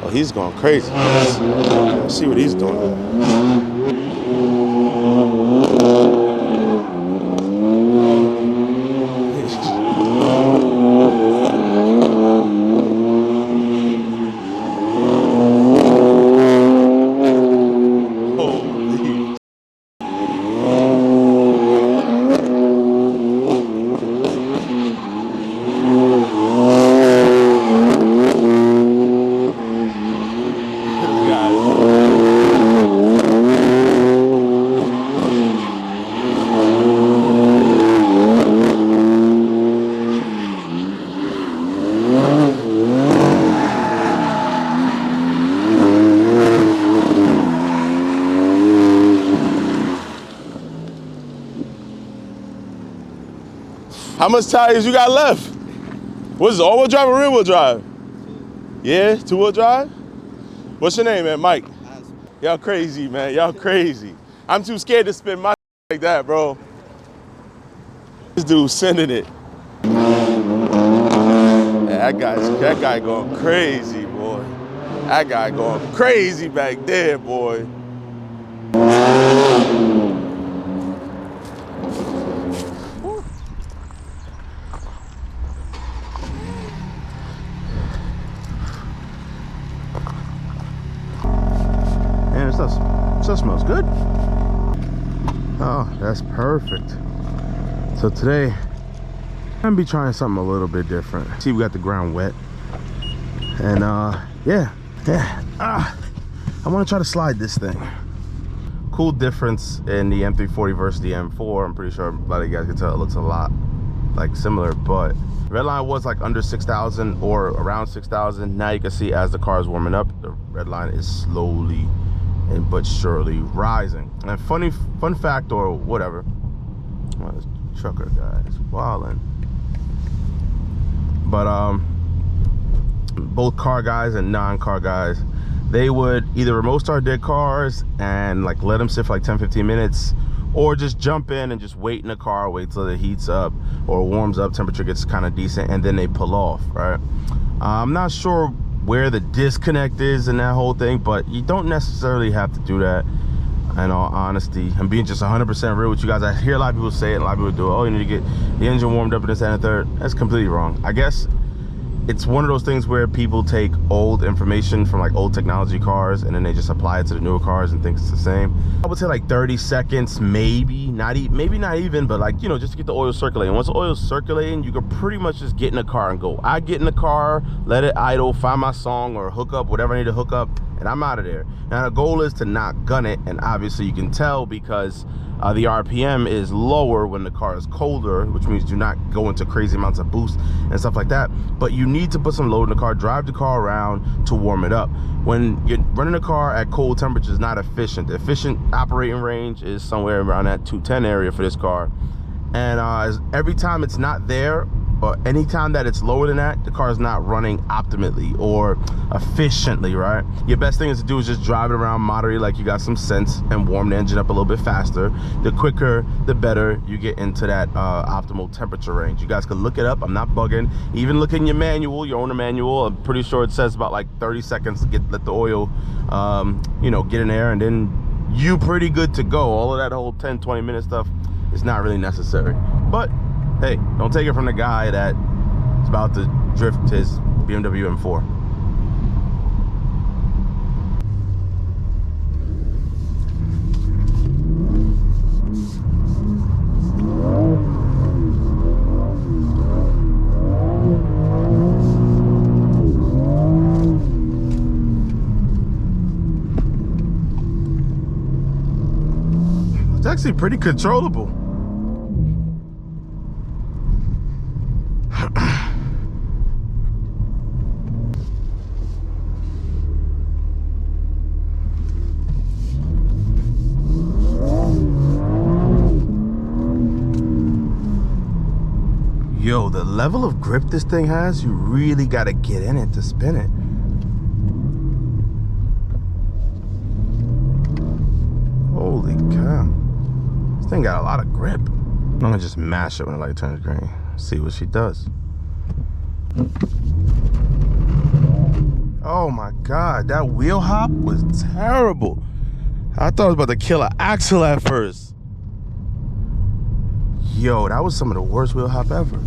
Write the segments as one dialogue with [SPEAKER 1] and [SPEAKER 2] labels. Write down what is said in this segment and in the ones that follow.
[SPEAKER 1] Oh, he's going crazy. Let's see what he's doing. How much tires you got left? What is it, all-wheel drive or rear-wheel drive? Yeah, two-wheel drive? What's your name, man? Mike? Y'all crazy, man. Y'all crazy. I'm too scared to spin my like that, bro. This dude's sending it. Yeah, that guy going crazy, boy. That guy going crazy back there, boy. Man, stuff smells good. Oh, that's perfect. So today, I'm gonna be trying something a little bit different. See, we got the ground wet. And yeah. I wanna try to slide this thing. Cool difference in the M340 versus the M4. I'm pretty sure a lot of you guys can tell it looks a lot like similar, but redline was like under 6,000 or around 6,000. Now you can see as the car is warming up, the redline is slowly and but surely rising. And fun fact or whatever, well, this trucker guy is wildin'. But both car guys and non-car guys, they would either remote start their cars and like let them sit for like 10-15 minutes, or just jump in and just wait in the car, wait till it heats up or warms up, temperature gets kind of decent, and then they pull off, right? I'm not sure where the disconnect is in that whole thing, but you don't necessarily have to do that. In all honesty, I'm being just 100% real with you guys. I hear a lot of people say it, a lot of people do it. Oh, you need to get the engine warmed up and this and the third. That's completely wrong. I guess it's one of those things where people take old information from like old technology cars and then they just apply it to the newer cars and think it's the same. I would say like 30 seconds, maybe not even, but like, you know, just to get the oil circulating. Once the oil's circulating, you can pretty much just get in the car and go. I get in the car, let it idle, find my song or hook up whatever I need to hook up, and I'm out of there. Now the goal is to not gun it, and obviously you can tell because the RPM is lower when the car is colder, which means do not go into crazy amounts of boost and stuff like that. But you need to put some load in the car, drive the car around to warm it up. When you're running the car at cold temperatures is not efficient. The efficient operating range is somewhere around that 210 area for this car. And every time it's not there, or anytime that it's lower than that, the car is not running optimally or efficiently, right? Your best thing is to do is just drive it around moderately like you got some sense and warm the engine up a little bit faster. The quicker, the better you get into that optimal temperature range. You guys can look it up. I'm not bugging. Even look in your manual, your owner manual. I'm pretty sure it says about like 30 seconds to let the oil, you know, get in there, and then you pretty good to go. All of that whole 10-20 minute stuff is not really necessary. But hey, don't take it from the guy that is about to drift his BMW M4. It's actually pretty controllable. Yo, the level of grip this thing has, you really gotta get in it to spin it. Holy cow. This thing got a lot of grip. I'm gonna just mash it when the light turns green. See what she does. Oh my God, that wheel hop was terrible. I thought I was about to kill an axle at first. Yo, that was some of the worst wheel hop ever.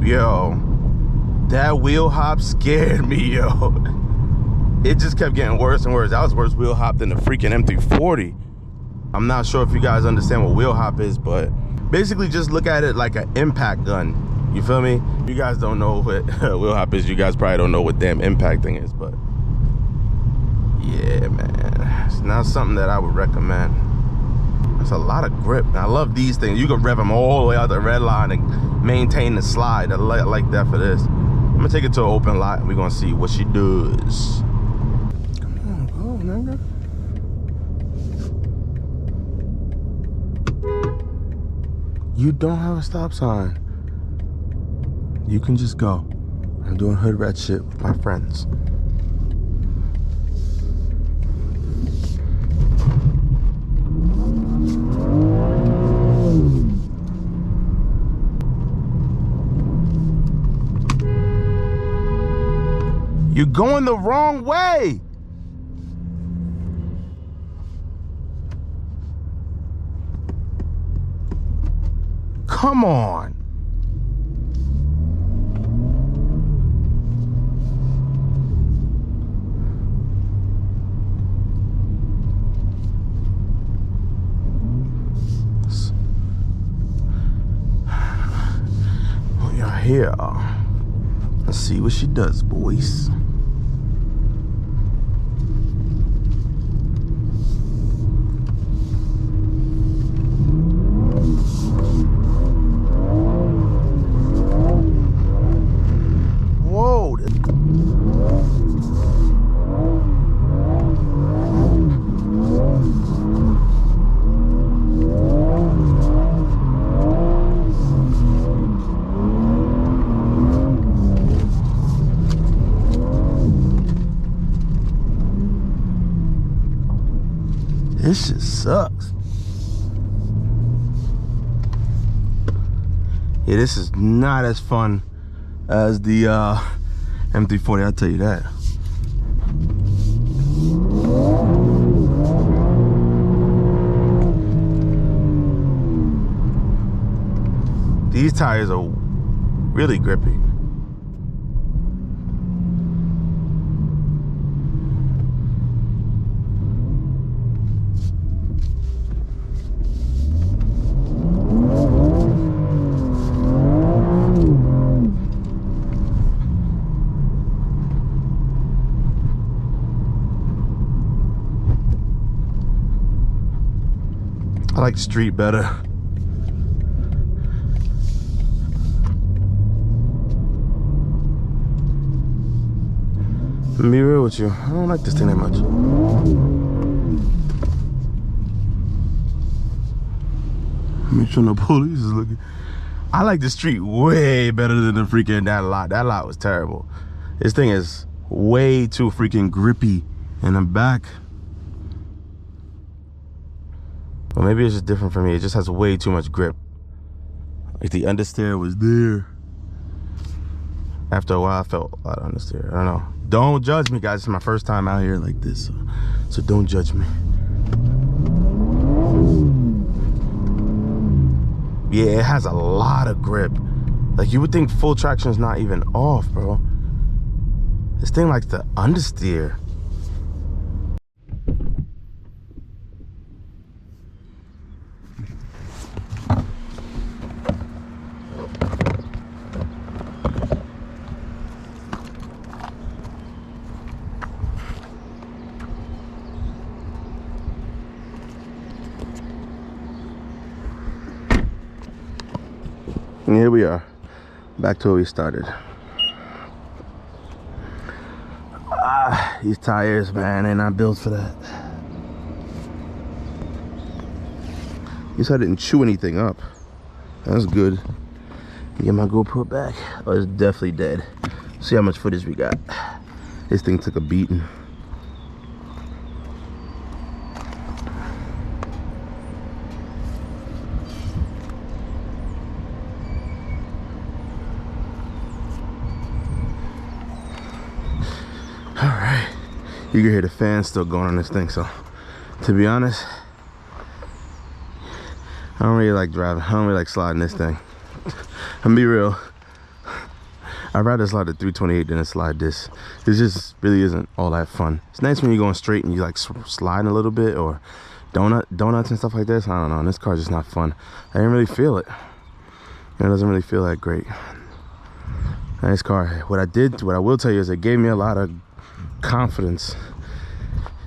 [SPEAKER 1] Yo, that wheel hop scared me, yo. It just kept getting worse and worse. That was worse wheel hop than the freaking M340. I'm not sure if you guys understand what wheel hop is, but basically just look at it like an impact gun. You feel me? You guys don't know what wheel hop is. You guys probably don't know what damn impact thing is, but yeah, man. It's not something that I would recommend. That's a lot of grip. I love these things. You can rev them all the way out the red line and maintain the slide. I like that for this. I'm gonna take it to an open lot and we're gonna see what she does. Come on, go, nigga. You don't have a stop sign. You can just go. I'm doing hood rat shit with my friends. You're going the wrong way. Come on. We are here. Let's see what she does, boys. This shit sucks. Yeah, this is not as fun as the M340, I'll tell you that. These tires are really grippy. I like street better. Let me be real with you. I don't like this thing that much. Make sure no police is looking. I like the street way better than the freaking that lot. That lot was terrible. This thing is way too freaking grippy in the back. Well, maybe it's just different for me. It just has way too much grip. Like the understeer was there. After a while, I felt a lot of understeer. I don't know. Don't judge me, guys. It's my first time out here like this, so don't judge me. Yeah, it has a lot of grip. Like, you would think full traction is not even off, bro. This thing likes to understeer. And here we are, back to where we started. These tires, man, they're not built for that. At least I didn't chew anything up. That's good. Get my GoPro back. Oh, it's definitely dead. See how much footage we got. This thing took a beating. You can hear the fan still going on this thing. So to be honest, I don't really like driving. I don't really like sliding this thing. I'm gonna be real. I'd rather slide the 328 than to slide this. This just really isn't all that fun. It's nice when you're going straight and you like sliding a little bit, or donuts and stuff like this. I don't know. This car's just not fun. I didn't really feel it. It doesn't really feel that great. Nice car. What I will tell you is it gave me a lot of confidence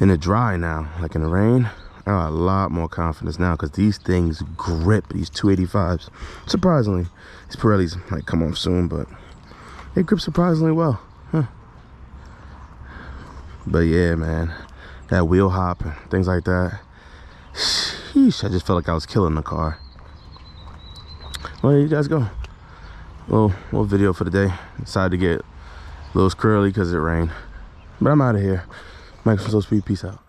[SPEAKER 1] in the dry now. Like in the rain, I got a lot more confidence now because these things grip, these 285s. Surprisingly, these Pirellis might come off soon, but they grip surprisingly well. Huh. But yeah, man, that wheel hop and things like that. Sheesh, I just felt like I was killing the car. Well, there you guys go. Little video for the day. Decided to get a little squirrely because it rained. But I'm out of here. Max from Slow Speed. Peace out.